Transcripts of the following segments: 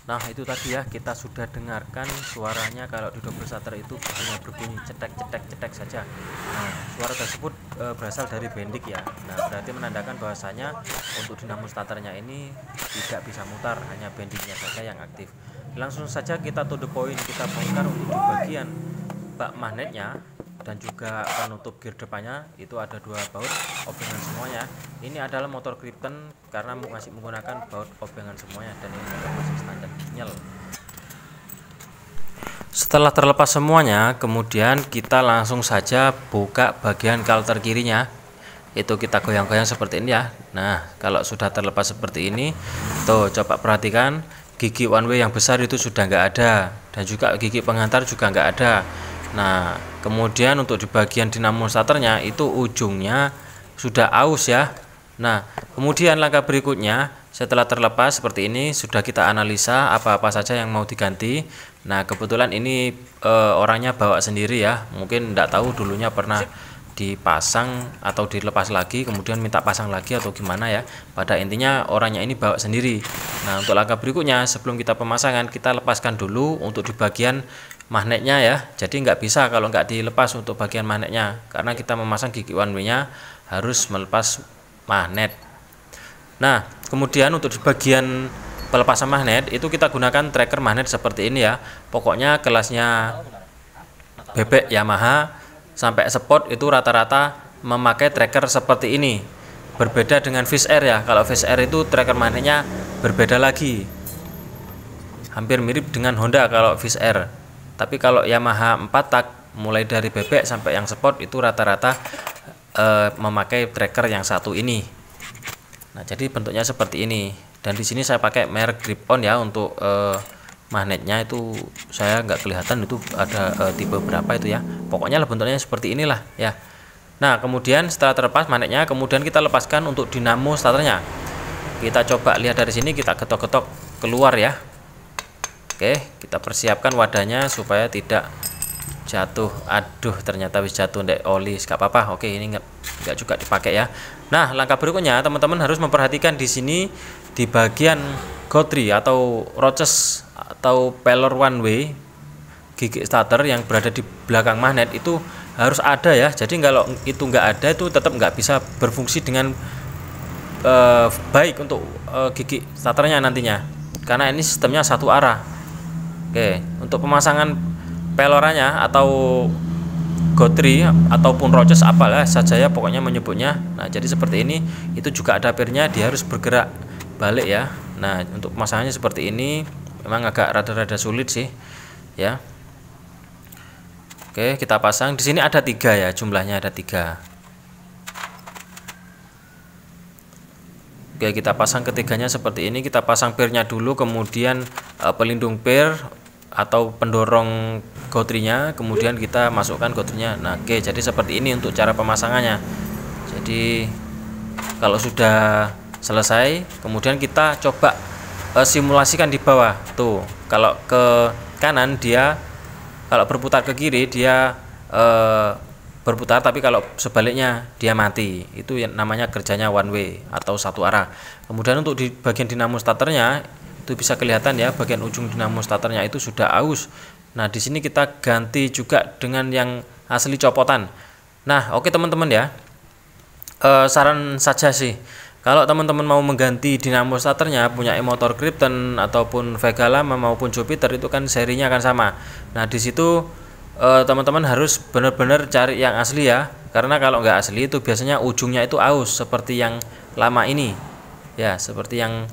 Nah itu tadi ya, kita sudah dengarkan suaranya kalau di double starter itu hanya berbunyi cetek cetek cetek saja. Nah suara tersebut berasal dari bendik ya. Nah berarti menandakan bahwasanya untuk dinamo starternya ini tidak bisa mutar, hanya bendiknya saja yang aktif. Langsung saja kita to the point, kita bongkar untuk di bagian bak magnetnya dan juga penutup gear depannya. Itu ada dua baut obengan semuanya. Ini adalah motor Krypton karena masih menggunakan baut obengan semuanya, dan ini motor masih standar nyel. Setelah terlepas semuanya, kemudian kita langsung saja buka bagian kalter kirinya. Itu kita goyang-goyang seperti ini ya. Nah kalau sudah terlepas seperti ini, tuh coba perhatikan, gigi one way yang besar itu sudah nggak ada, dan juga gigi penghantar juga nggak ada. Nah kemudian untuk di bagian dinamo starternya itu ujungnya sudah aus ya. Nah kemudian langkah berikutnya setelah terlepas seperti ini, sudah kita analisa apa-apa saja yang mau diganti. Nah kebetulan ini orangnya bawa sendiri ya, mungkin tidak tahu dulunya pernah dipasang atau dilepas lagi kemudian minta pasang lagi atau gimana ya. Pada intinya orangnya ini bawa sendiri. Nah untuk langkah berikutnya sebelum kita pemasangan, kita lepaskan dulu untuk di bagian magnetnya ya. Jadi nggak bisa kalau nggak dilepas untuk bagian magnetnya, karena kita memasang gigi one way nya harus melepas magnet. Nah kemudian untuk di bagian pelepasan magnet itu kita gunakan tracker magnet seperti ini ya. Pokoknya kelasnya bebek Yamaha sampai sport itu rata-rata memakai tracker seperti ini. Berbeda dengan Fish Air ya. Kalau Fish Air itu tracker magnetnya berbeda lagi, hampir mirip dengan Honda kalau Fish Air. Tapi kalau Yamaha 4 tak mulai dari bebek sampai yang sport itu rata-rata memakai tracker yang satu ini. Nah jadi bentuknya seperti ini. Dan di sini saya pakai merek Grip-On ya. Untuk magnetnya itu saya nggak kelihatan itu ada tipe berapa itu ya. Pokoknya bentuknya seperti inilah ya. Nah kemudian setelah terlepas magnetnya, kemudian kita lepaskan untuk dinamo starternya. Kita coba lihat dari sini, kita getok-getok keluar ya. Oke, kita persiapkan wadahnya supaya tidak jatuh. Aduh ternyata bisa jatuh ndek oli, nggak apa-apa. Oke, ini nggak juga dipakai ya. Nah langkah berikutnya teman-teman harus memperhatikan di sini di bagian gotri atau roches atau pelor one way gigi starter yang berada di belakang magnet itu harus ada ya. Jadi kalau itu nggak ada, itu tetap nggak bisa berfungsi dengan baik untuk gigi starternya nantinya, karena ini sistemnya satu arah. Oke, untuk pemasangan pelorannya atau gotri ataupun roches apalah saja ya pokoknya menyebutnya. Nah jadi seperti ini, itu juga ada pirnya, dia harus bergerak balik ya. Nah untuk pemasangannya seperti ini memang agak rada-rada sulit sih ya. Oke, kita pasang. Di sini ada 3 ya, jumlahnya ada 3. Oke, kita pasang ketiganya seperti ini. Kita pasang pirnya dulu, kemudian pelindung pir atau pendorong gotrinya, kemudian kita masukkan gotrinya. Nah oke, jadi seperti ini untuk cara pemasangannya. Jadi kalau sudah selesai, kemudian kita coba simulasikan di bawah tuh. Kalau ke kanan dia, kalau berputar ke kiri dia berputar, tapi kalau sebaliknya dia mati. Itu yang namanya kerjanya one way atau satu arah. Kemudian untuk di bagian dinamo starternya itu bisa kelihatan ya, bagian ujung dinamo starternya itu sudah aus. Nah di sini kita ganti juga dengan yang asli copotan. Nah oke teman-teman ya, saran saja sih, kalau teman-teman mau mengganti dinamo starternya punya motor Krypton ataupun Vega lama maupun Jupiter, itu kan serinya akan sama. Nah di situ teman-teman harus benar-benar cari yang asli ya, karena kalau nggak asli itu biasanya ujungnya itu aus seperti yang lama ini ya, seperti yang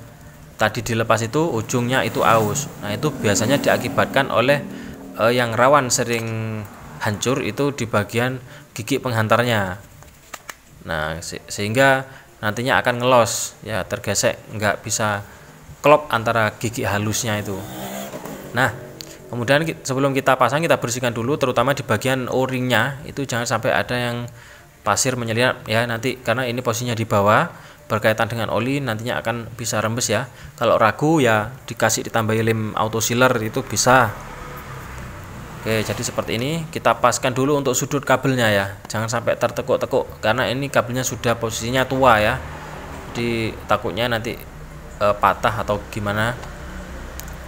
tadi dilepas itu ujungnya itu aus. Nah itu biasanya diakibatkan oleh yang rawan sering hancur itu di bagian gigi penghantarnya. Nah sehingga nantinya akan ngelos ya, tergesek, nggak bisa klop antara gigi halusnya itu. Nah kemudian sebelum kita pasang, kita bersihkan dulu terutama di bagian o-ringnya, itu jangan sampai ada yang pasir menyelinap ya nanti, karena ini posisinya di bawah berkaitan dengan oli, nantinya akan bisa rembes ya. Kalau ragu ya dikasih ditambahi lem auto sealer itu bisa. Oke, jadi seperti ini. Kita paskan dulu untuk sudut kabelnya ya, jangan sampai tertekuk-tekuk karena ini kabelnya sudah posisinya tua ya, jadi takutnya nanti patah atau gimana.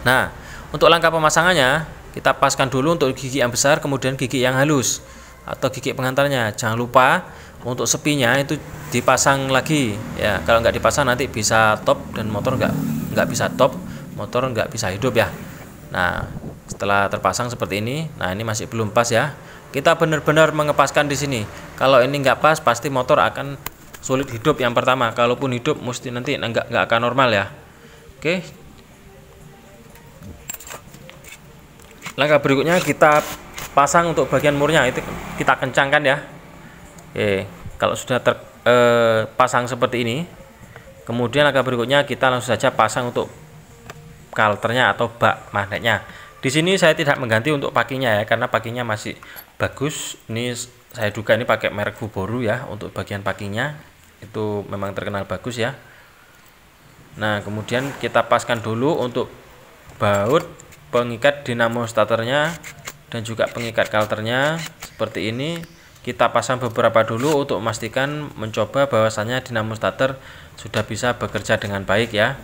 Nah, untuk langkah pemasangannya kita paskan dulu untuk gigi yang besar, kemudian gigi yang halus atau gigi pengantarnya. Jangan lupa untuk sepinya itu dipasang lagi ya. Kalau nggak dipasang nanti bisa top dan motor nggak bisa top, motor nggak bisa hidup ya. Nah, setelah terpasang seperti ini, nah ini masih belum pas ya. Kita benar-benar mengepaskan di sini. Kalau ini nggak pas, pasti motor akan sulit hidup yang pertama. Kalaupun hidup, mesti nanti nggak akan normal ya. Oke. Langkah berikutnya kita pasang untuk bagian murnya, itu kita kencangkan ya. Oke. Kalau sudah terpasang seperti ini, kemudian langkah berikutnya kita langsung saja pasang untuk kalternya atau bak magnetnya. Di sini saya tidak mengganti untuk pakinya ya, karena pakinya masih bagus. Ini saya duga ini pakai merek Fuboru ya, untuk bagian pakinya itu memang terkenal bagus ya. Nah, kemudian kita paskan dulu untuk baut pengikat dinamo starternya dan juga pengikat kalternya seperti ini. Kita pasang beberapa dulu untuk memastikan, mencoba bahwasannya dinamo starter sudah bisa bekerja dengan baik ya.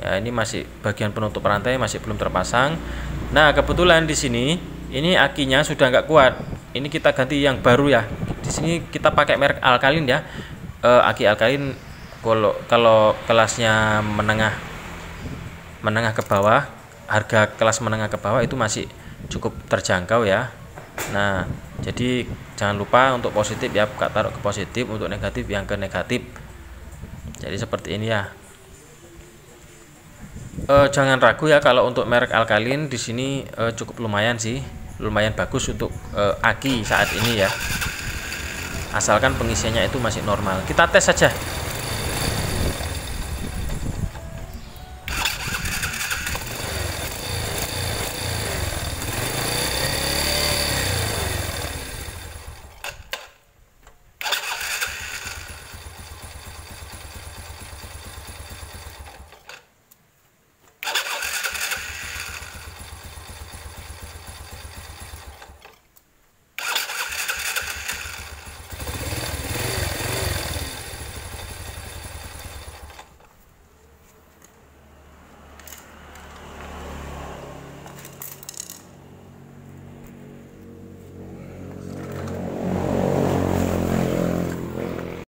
Ya, ini masih bagian penutup rantai masih belum terpasang. Nah, kebetulan di sini ini akinya sudah nggak kuat. Ini kita ganti yang baru ya. Di sini kita pakai merek Alkalin ya. Aki Alkalin kalau kelasnya menengah ke bawah, harga kelas menengah ke bawah itu masih cukup terjangkau ya. Nah, jadi jangan lupa untuk positif ya, taruh ke positif, untuk negatif yang ke negatif. Jadi seperti ini ya. Jangan ragu ya, kalau untuk merek Alkalin di sini cukup lumayan sih, lumayan bagus untuk aki saat ini ya. Asalkan pengisiannya itu masih normal. Kita tes saja.